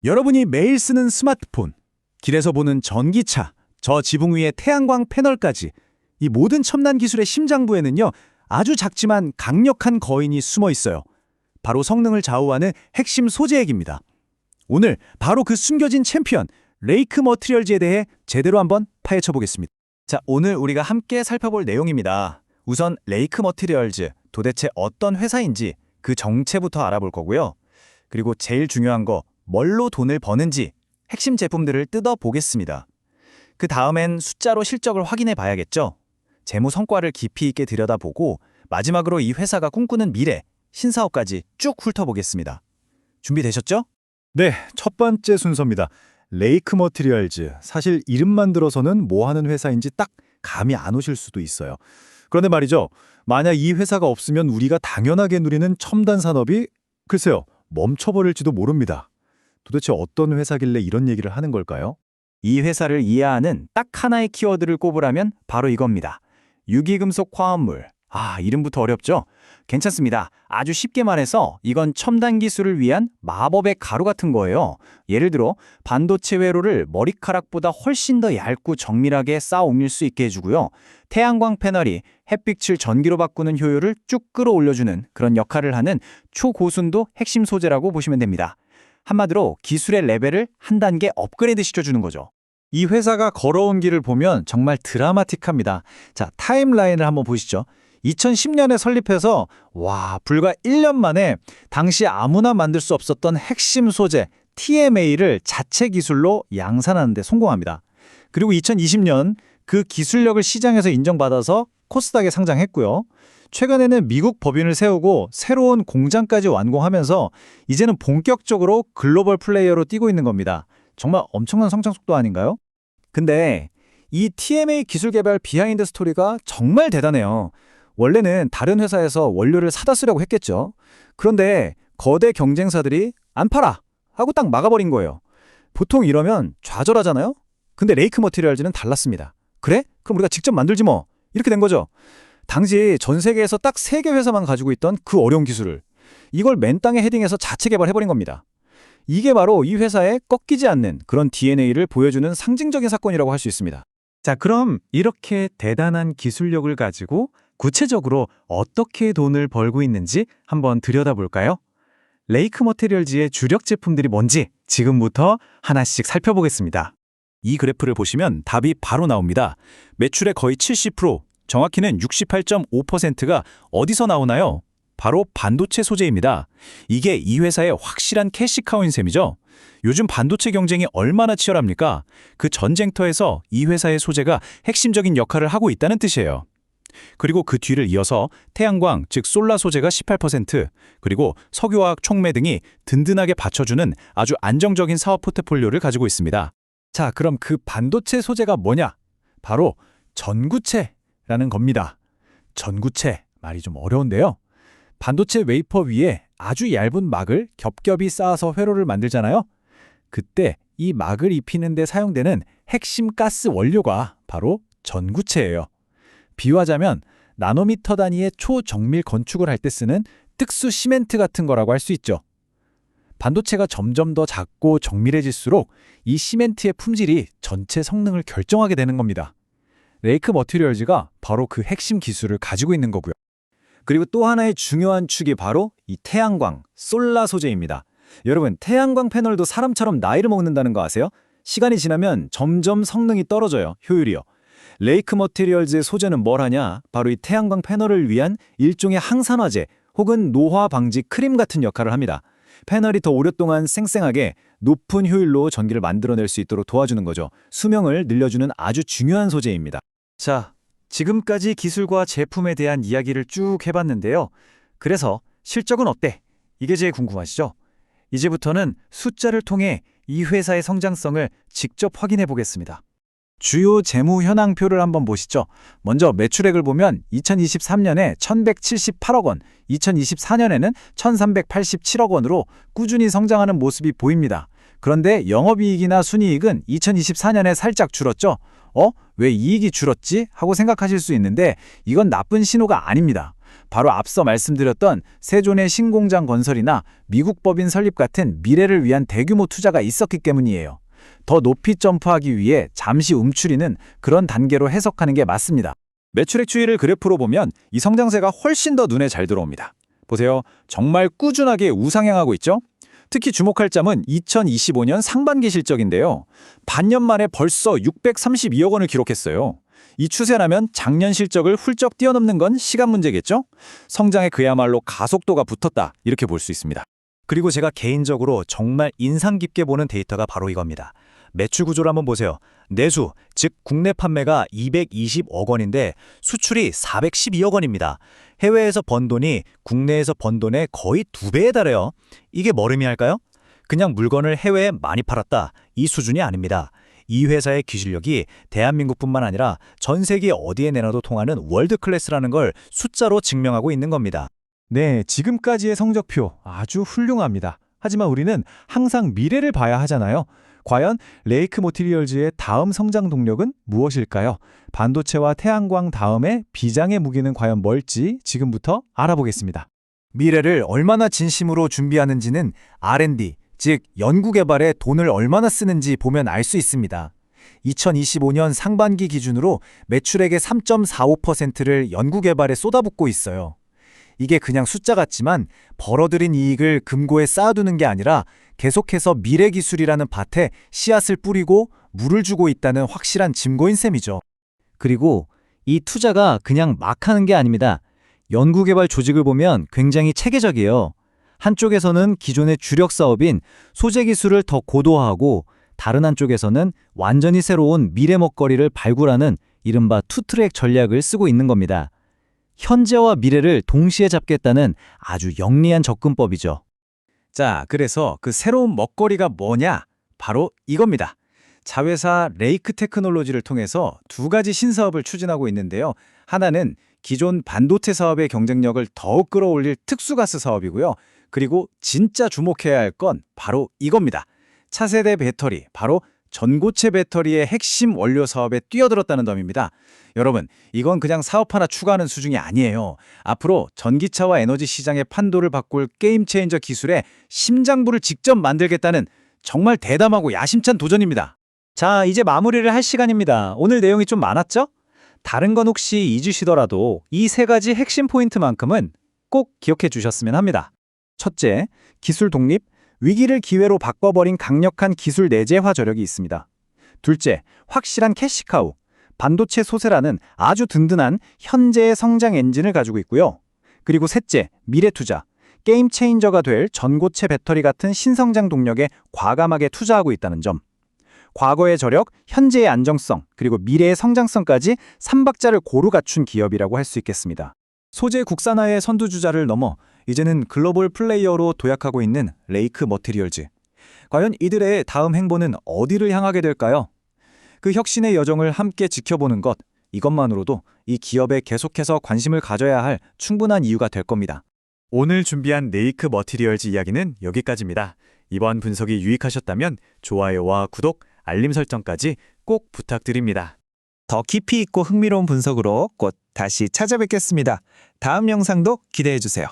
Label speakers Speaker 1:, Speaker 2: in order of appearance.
Speaker 1: 여러분이 매일 쓰는 스마트폰, 길에서 보는 전기차, 저 지붕 위의 태양광 패널까지 이 모든 첨단 기술의 심장부에는요, 아주 작지만 강력한 거인이 숨어 있어요. 바로 성능을 좌우하는 핵심 소재액입니다. 오늘 바로 그 숨겨진 챔피언, 레이크 머티리얼즈에 대해 제대로 한번 파헤쳐 보겠습니다. 자, 오늘 우리가 함께 살펴볼 내용입니다. 우선 레이크 머티리얼즈, 도대체 어떤 회사인지 그 정체부터 알아볼 거고요. 그리고 제일 중요한 거, 뭘로 돈을 버는지 핵심 제품들을 뜯어보겠습니다. 그 다음엔 숫자로 실적을 확인해 봐야겠죠. 재무 성과를 깊이 있게 들여다보고 마지막으로 이 회사가 꿈꾸는 미래, 신사업까지 쭉 훑어보겠습니다. 준비되셨죠?
Speaker 2: 네, 첫 번째 순서입니다. 레이크 머티리얼즈. 사실 이름만 들어서는 뭐 하는 회사인지 딱 감이 안 오실 수도 있어요. 그런데 말이죠. 만약 이 회사가 없으면 우리가 당연하게 누리는 첨단 산업이 글쎄요, 멈춰버릴지도 모릅니다. 도대체 어떤 회사길래 이런 얘기를 하는 걸까요?
Speaker 1: 이 회사를 이해하는 딱 하나의 키워드를 꼽으라면 바로 이겁니다. 유기금속 화합물. 이름부터 어렵죠? 괜찮습니다. 아주 쉽게 말해서 이건 첨단 기술을 위한 마법의 가루 같은 거예요. 예를 들어 반도체 회로를 머리카락보다 훨씬 더 얇고 정밀하게 쌓아 옮길 수 있게 해주고요. 태양광 패널이 햇빛을 전기로 바꾸는 효율을 쭉 끌어올려주는 그런 역할을 하는 초고순도 핵심 소재라고 보시면 됩니다. 한마디로 기술의 레벨을 한 단계 업그레이드 시켜주는 거죠.
Speaker 2: 이 회사가 걸어온 길을 보면 정말 드라마틱합니다. 자, 타임라인을 한번 보시죠. 2010년에 설립해서 불과 1년 만에 당시 아무나 만들 수 없었던 핵심 소재 TMA를 자체 기술로 양산하는 데 성공합니다. 그리고 2020년 그 기술력을 시장에서 인정받아서 코스닥에 상장했고요. 최근에는 미국 법인을 세우고 새로운 공장까지 완공하면서 이제는 본격적으로 글로벌 플레이어로 뛰고 있는 겁니다. 정말 엄청난 성장 속도 아닌가요?
Speaker 1: 근데 이 TMA 기술 개발 비하인드 스토리가 정말 대단해요. 원래는 다른 회사에서 원료를 사다 쓰려고 했겠죠. 그런데 거대 경쟁사들이 안 팔아 하고 딱 막아버린 거예요. 보통 이러면 좌절하잖아요? 근데 레이크 머티리얼즈는 달랐습니다. 그래? 그럼 우리가 직접 만들지 뭐. 이렇게 된 거죠. 당시 전 세계에서 딱 3개 회사만 가지고 있던 그 어려운 기술을 이걸 맨 땅에 헤딩해서 자체 개발해버린 겁니다. 이게 바로 이 회사의 꺾이지 않는 그런 DNA를 보여주는 상징적인 사건이라고 할 수 있습니다.
Speaker 2: 자, 그럼 이렇게 대단한 기술력을 가지고 구체적으로 어떻게 돈을 벌고 있는지 한번 들여다볼까요? 레이크 머티리얼즈의 주력 제품들이 뭔지 지금부터 하나씩 살펴보겠습니다.
Speaker 1: 이 그래프를 보시면 답이 바로 나옵니다. 매출의 거의 70%, 정확히는 68.5%가 어디서 나오나요? 바로 반도체 소재입니다. 이게 이 회사의 확실한 캐시카우인 셈이죠. 요즘 반도체 경쟁이 얼마나 치열합니까? 그 전쟁터에서 이 회사의 소재가 핵심적인 역할을 하고 있다는 뜻이에요. 그리고 그 뒤를 이어서 태양광, 즉 솔라 소재가 18%, 그리고 석유화학 촉매 등이 든든하게 받쳐주는 아주 안정적인 사업 포트폴리오를 가지고 있습니다.
Speaker 2: 자, 그럼 그 반도체 소재가 뭐냐? 바로 전구체라는 겁니다. 전구체, 말이 좀 어려운데요. 반도체 웨이퍼 위에 아주 얇은 막을 겹겹이 쌓아서 회로를 만들잖아요. 그때 이 막을 입히는 데 사용되는 핵심 가스 원료가 바로 전구체예요. 비유하자면 나노미터 단위의 초정밀 건축을 할 때 쓰는 특수 시멘트 같은 거라고 할 수 있죠. 반도체가 점점 더 작고 정밀해질수록 이 시멘트의 품질이 전체 성능을 결정하게 되는 겁니다. 레이크 머티리얼즈가 바로 그 핵심 기술을 가지고 있는 거고요.
Speaker 1: 그리고 또 하나의 중요한 축이 바로 이 태양광, 솔라 소재입니다. 여러분, 태양광 패널도 사람처럼 나이를 먹는다는 거 아세요? 시간이 지나면 점점 성능이 떨어져요, 효율이요. 레이크 머티리얼즈의 소재는 뭘 하냐? 바로 이 태양광 패널을 위한 일종의 항산화제 혹은 노화 방지 크림 같은 역할을 합니다. 패널이 더 오랫동안 쌩쌩하게 높은 효율로 전기를 만들어낼 수 있도록 도와주는 거죠. 수명을 늘려주는 아주 중요한 소재입니다. 자, 지금까지 기술과 제품에 대한 이야기를 쭉 해봤는데요. 그래서 실적은 어때? 이게 제일 궁금하시죠? 이제부터는 숫자를 통해 이 회사의 성장성을 직접 확인해 보겠습니다. 주요 재무 현황표를 한번 보시죠. 먼저 매출액을 보면 2023년에 1,178억 원, 2024년에는 1,387억 원으로 꾸준히 성장하는 모습이 보입니다. 그런데 영업이익이나 순이익은 2024년에 살짝 줄었죠. 왜 이익이 줄었지? 하고 생각하실 수 있는데 이건 나쁜 신호가 아닙니다.
Speaker 2: 바로 앞서 말씀드렸던 세존의 신공장 건설이나 미국 법인 설립 같은 미래를 위한 대규모 투자가 있었기 때문이에요. 더 높이 점프하기 위해 잠시 움츠리는 그런 단계로 해석하는 게 맞습니다.
Speaker 1: 매출액 추이를 그래프로 보면 이 성장세가 훨씬 더 눈에 잘 들어옵니다. 보세요. 정말 꾸준하게 우상향하고 있죠? 특히 주목할 점은 2025년 상반기 실적인데요. 반년 만에 벌써 632억 원을 기록했어요. 이 추세라면 작년 실적을 훌쩍 뛰어넘는 건 시간 문제겠죠? 성장에 그야말로 가속도가 붙었다, 이렇게 볼 수 있습니다.
Speaker 3: 그리고 제가 개인적으로 정말 인상 깊게 보는 데이터가 바로 이겁니다. 매출 구조를 한번 보세요. 내수, 즉 국내 판매가 220억 원인데 수출이 412억 원입니다. 해외에서 번 돈이 국내에서 번 돈의 거의 2배에 달해요. 이게 뭐 의미할까요? 그냥 물건을 해외에 많이 팔았다, 이 수준이 아닙니다. 이 회사의 기술력이 대한민국뿐만 아니라 전 세계 어디에 내놔도 통하는 월드 클래스라는 걸 숫자로 증명하고 있는 겁니다.
Speaker 2: 네, 지금까지의 성적표 아주 훌륭합니다. 하지만 우리는 항상 미래를 봐야 하잖아요. 과연 레이크 모티리얼즈의 다음 성장 동력은 무엇일까요? 반도체와 태양광 다음에 비장의 무기는 과연 뭘지 지금부터 알아보겠습니다.
Speaker 3: 미래를 얼마나 진심으로 준비하는지는 R&D, 즉 연구개발에 돈을 얼마나 쓰는지 보면 알 수 있습니다. 2025년 상반기 기준으로 매출액의 3.45%를 연구개발에 쏟아붓고 있어요. 이게 그냥 숫자 같지만 벌어들인 이익을 금고에 쌓아두는 게 아니라 계속해서 미래기술이라는 밭에 씨앗을 뿌리고 물을 주고 있다는 확실한 증거인 셈이죠.
Speaker 4: 그리고 이 투자가 그냥 막 하는 게 아닙니다. 연구개발 조직을 보면 굉장히 체계적이에요. 한쪽에서는 기존의 주력 사업인 소재 기술을 더 고도화하고 다른 한쪽에서는 완전히 새로운 미래 먹거리를 발굴하는 이른바 투트랙 전략을 쓰고 있는 겁니다. 현재와 미래를 동시에 잡겠다는 아주 영리한 접근법이죠.
Speaker 1: 자, 그래서 그 새로운 먹거리가 뭐냐? 바로 이겁니다. 자회사 레이크 테크놀로지를 통해서 두 가지 신사업을 추진하고 있는데요. 하나는 기존 반도체 사업의 경쟁력을 더욱 끌어올릴 특수가스 사업이고요. 그리고 진짜 주목해야 할 건 바로 이겁니다. 차세대 배터리, 바로 전고체 배터리의 핵심 원료 사업에 뛰어들었다는 점입니다. 여러분, 이건 그냥 사업 하나 추가하는 수준이 아니에요. 앞으로 전기차와 에너지 시장의 판도를 바꿀 게임 체인저 기술의 심장부를 직접 만들겠다는 정말 대담하고 야심찬 도전입니다.
Speaker 4: 자, 이제 마무리를 할 시간입니다. 오늘 내용이 좀 많았죠? 다른 건 혹시 잊으시더라도 이 세 가지 핵심 포인트만큼은 꼭 기억해 주셨으면 합니다. 첫째, 기술 독립, 위기를 기회로 바꿔버린 강력한 기술 내재화 저력이 있습니다. 둘째, 확실한 캐시카우, 반도체 소세라는 아주 든든한 현재의 성장 엔진을 가지고 있고요. 그리고 셋째, 미래 투자, 게임 체인저가 될 전고체 배터리 같은 신성장 동력에 과감하게 투자하고 있다는 점. 과거의 저력, 현재의 안정성, 그리고 미래의 성장성까지 3박자를 고루 갖춘 기업이라고 할 수 있겠습니다.
Speaker 2: 소재 국산화의 선두주자를 넘어 이제는 글로벌 플레이어로 도약하고 있는 레이크 머티리얼즈. 과연 이들의 다음 행보는 어디를 향하게 될까요? 그 혁신의 여정을 함께 지켜보는 것, 이것만으로도 이 기업에 계속해서 관심을 가져야 할 충분한 이유가 될 겁니다.
Speaker 3: 오늘 준비한 레이크 머티리얼즈 이야기는 여기까지입니다. 이번 분석이 유익하셨다면 좋아요와 구독, 알림 설정까지 꼭 부탁드립니다.
Speaker 5: 더 깊이 있고 흥미로운 분석으로 곧 다시 찾아뵙겠습니다. 다음 영상도 기대해 주세요.